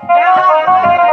Yeah.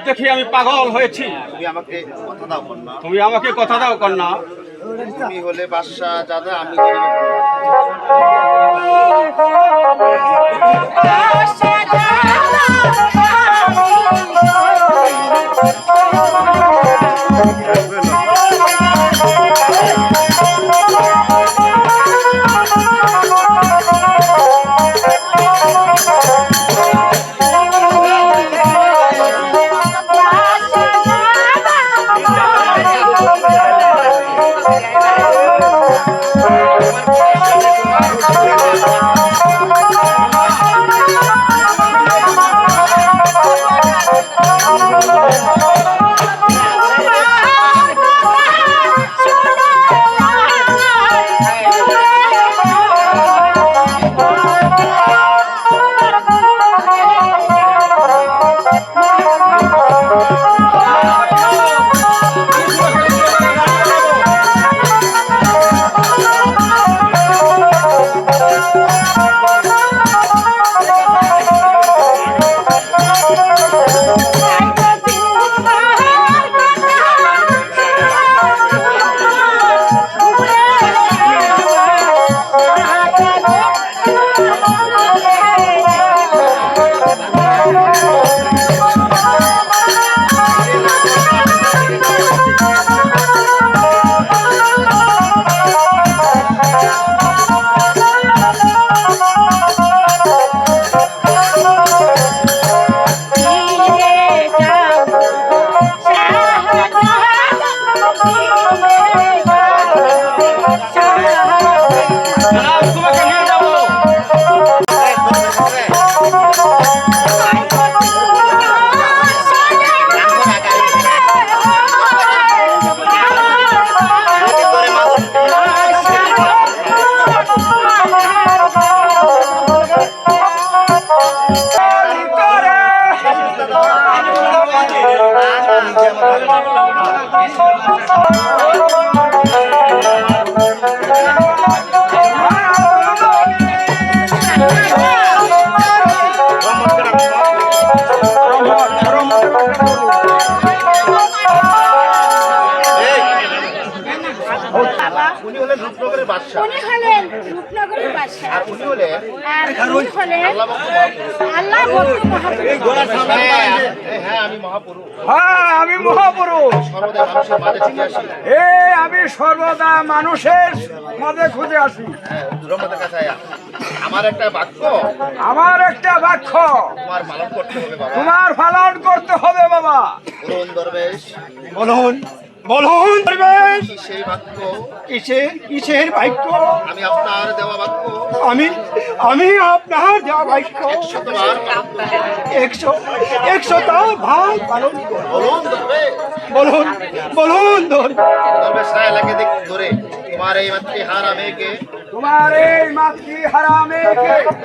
দেখে আমি পাগল হয়েছি। তুমি আমাকে কথা দাও কন্যা। তুমি আমাকে কথা দাও কন্যা। তুমি হলে বাদশাহ দাদা, আমি গরিবের আমি মহাপুরুষ। আমি সর্বদা মানুষের মাঝে খুঁজে আসি। আমার একটা বাক্য তোমার পালন করতে হবে বাবা। বলুন দরবেশ, বলুন বলুন দরবেশ, সেই বাক্য কিসের বাক্য? আমি আপনার দেওয়া বাক্য, আমি আপনার দেওয়া বাক্য 100টা ভাগ পালন করব। বলুন দরবেশ, বলুন দরবেশ এলাকে ধরে তোমার এই মাতৃহারা মেয়েকে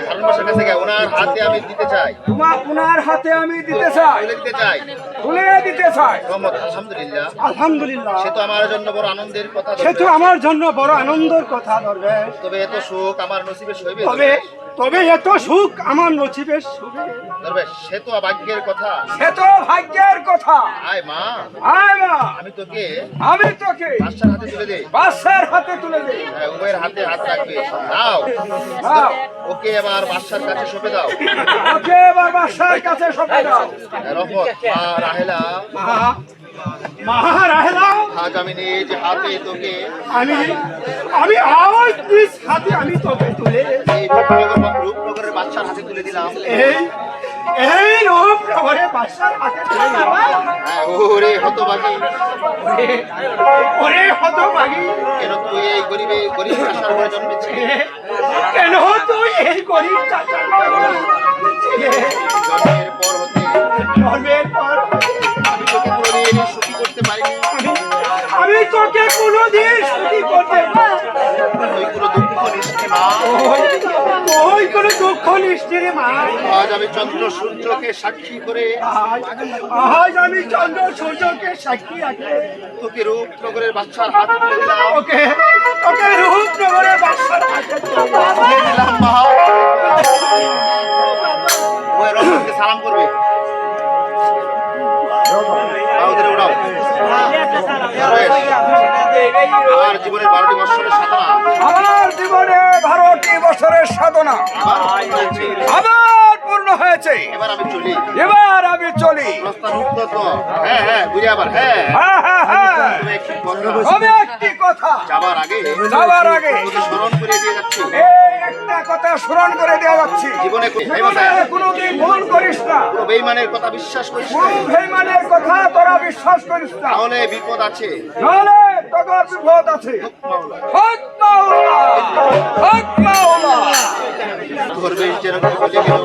হারুন কাছে ওনার হাতে আমি দিতে চাই। উনার হাতে আমি তুলে দিতে চাই। আলহামদুলিল্লাহ, সে তো আমার জন্য বড় আনন্দের কথা। দরবেশ। তবে এত সুখ আমার নসিবে সইবে। তবে এত সুখ আমার নসিবে দরবেশ, সে তো ভাগ্যের কথা। আয় মা, আমি তোকে বাদশার হাতে তুলে দেই। উভয়ের হাতে হাত রাখবে। দাও ওকে এবার বাদশার কাছে সঁপে দাও। রহমত মা রাহেলা, আজ আমি নিজ হাতে তোকে এই রূপনগরের বাদশার হাতে তুলে দিলাম। ওরে হতভাগী, কেন তুই এই গরিব চাষার ঘরে জন্মেছিস? জন্মের পর আমি তোকে কোনোদিন সুখী করতে পারিনি। আজ আমি চন্দ্র সূর্যকে সাক্ষী করে তোকে রূপনগরের বাদশার হাতে তুলে দিলাম। সালাম করবে। ওদের উড়াও। আমার জীবনের 12টি বৎসরের সাধনা আমার জীবনে 12টি বছরের সাধনা আবার পূর্ণ হয়েছে। এবার আমি চলি। এবার আমি চলি। প্রস্তাব উঠলো তো? হ্যাঁ হ্যাঁ, বুঝে আবার হ্যাঁ। হ্যাঁ হ্যাঁ হ্যাঁ, তবে একটি কথা, তবে একটি কথা যাবার আগে তোকে স্মরণ করে দিয়ে যাচ্ছি। এই একটা কথা স্মরণ করে দেওয়া যাচ্ছে, জীবনে কোনোদিন ভুল করিস না। কোনো বেঈমানের কথা বিশ্বাস করিস না, কোন বেঈমানের কথা তোরা বিশ্বাস করিস না, তাহলে বিপদ আছে। নাহলে তোর বিপদ আছে। হক মাওলা, হক মাওলা। দরবেশ যেন কি বলে গেল,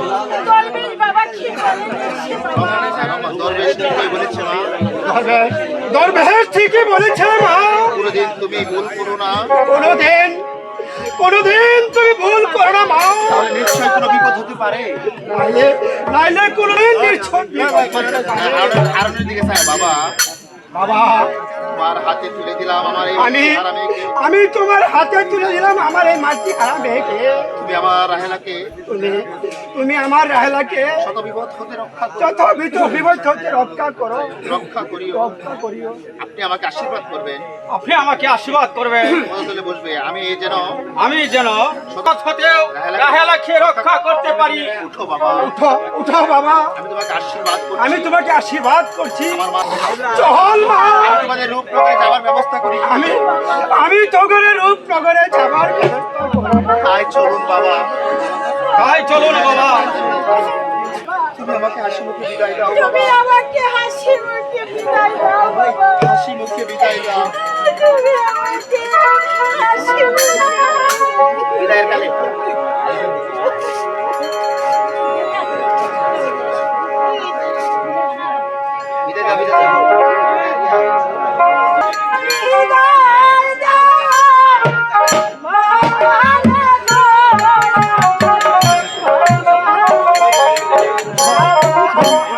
দরবেশ বাবা কি বলেছে? দরবেশ ঠিকই বলেছে মা। দরবেশ ঠিকই বলেছে মা। কোনোদিন তুমি ভুল করো না, কোনোদিন তুমি ভুল করো না মা। তাহলে নিশ্চয়ই কোনো বিপদ হতে পারে। নাইলে কোনোদিন নিশ্চয় বিপদ হতে পারে। আরনের দিকে চাই বাবা। বাবা, তোমার হাতে তুলে দিলাম আমার এই হারা মেয়েকে। আমি তোমার হাতে তুলে দিলাম আমার এই মাটি হারা মেয়েকে। তুমি আমার রাহেলাকে তুমি আমার রাহেলাকে শত বিপদ হতে রক্ষা করো, যত বিপদ হতে রক্ষা করো, রক্ষা করিও। রক্ষা করিও। আপনি আমাকে আশীর্বাদ করবেন, আপনি আমাকে আশীর্বাদ করবেন, পদতলে বসবে। আমি যেন সৎ হতেও রাহেলাকে রক্ষা করতে পারি। উঠো বাবা, উঠো উঠো বাবা, আমি তোমাকে আশীর্বাদ করছি। আমি তোমাকে আশীর্বাদ করছি। আমার মা, চল মা, আমি তোমাদের রূপ নগরে যাওয়ার ব্যবস্থা করি। আমি তোগরে রূপ নগরে যাবার ব্যবস্থা করব। তাই চলুন বাবা, তাই চলুন বাবা। তুমি আমাকে হাসি মুখে বিদায় দাও তুমি বাবা, আমাকে হাসি মুখে বিদায় দাও বাবা। হাসি মুখে বিদায় দাও। তুমি আমাকে হাসি মুখে বিদায়ের কালে বিদায় দাও, বিদায় দাও। বিদায় দাও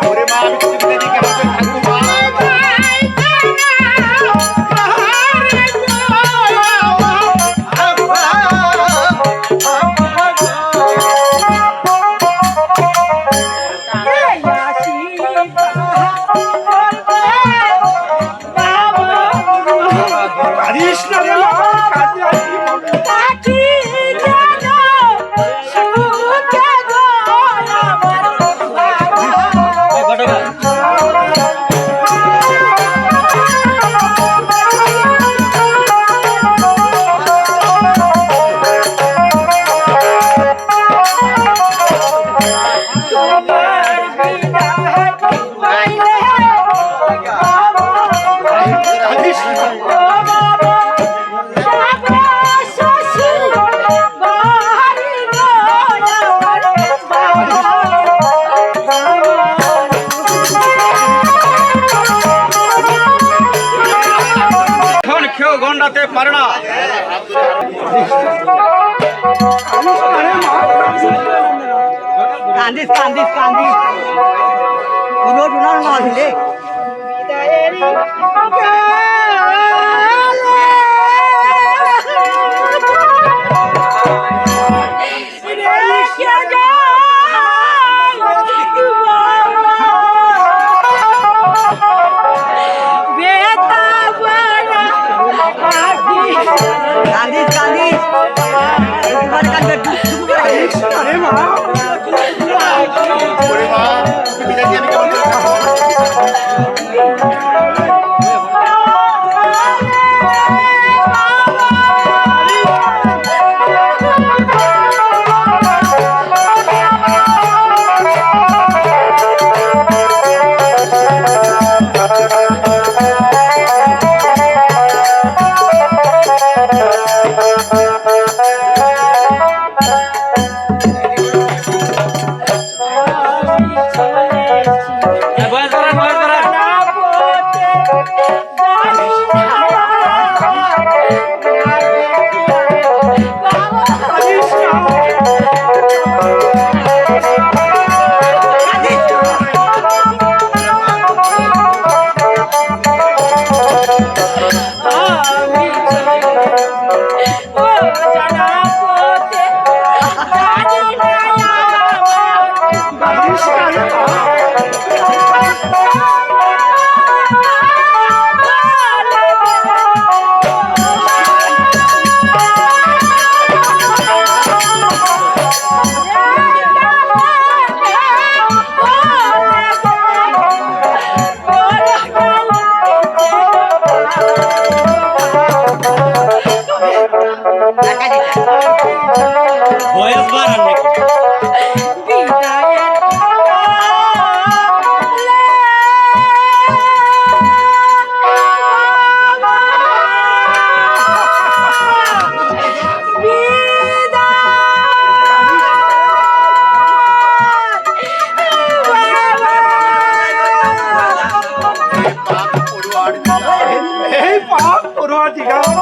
ওরে মা, আমি তোকে বিদায় দিয়ে কেমন করে থাকবো মা? কাঁদিস না রে মা, কাঁদিস না। এখন কেউ গন্ডাতে পারে না। কান্দিস কান্দিস কান্দিস কোনো টুনার মাছ দিলে কান্দিস কান্দিস একবার কান্দবে টুকু করে কান্দিস আরে মা, ওরে মা, তুমি বিদায় দিয়ে আমি কেমন করে থাকবো?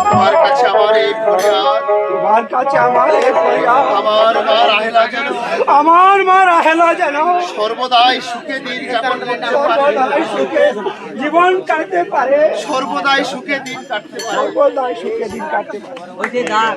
তোমার কাছে আমার এই ফরিয়াদ, তোমার কাছে আমার এই ফরিয়াদ, আমার মা রাহেলা যেন আমার মা রাহেলা যেন সর্বদাই সুখে দিন যাপন করতে পারে, সর্বদাই সুখে জীবন কাটতে পারে, সর্বদাই সুখে দিন কাটতে পারে। সর্বদাই সুখে দিন কাটতে পারে। ওই যে দাঁড়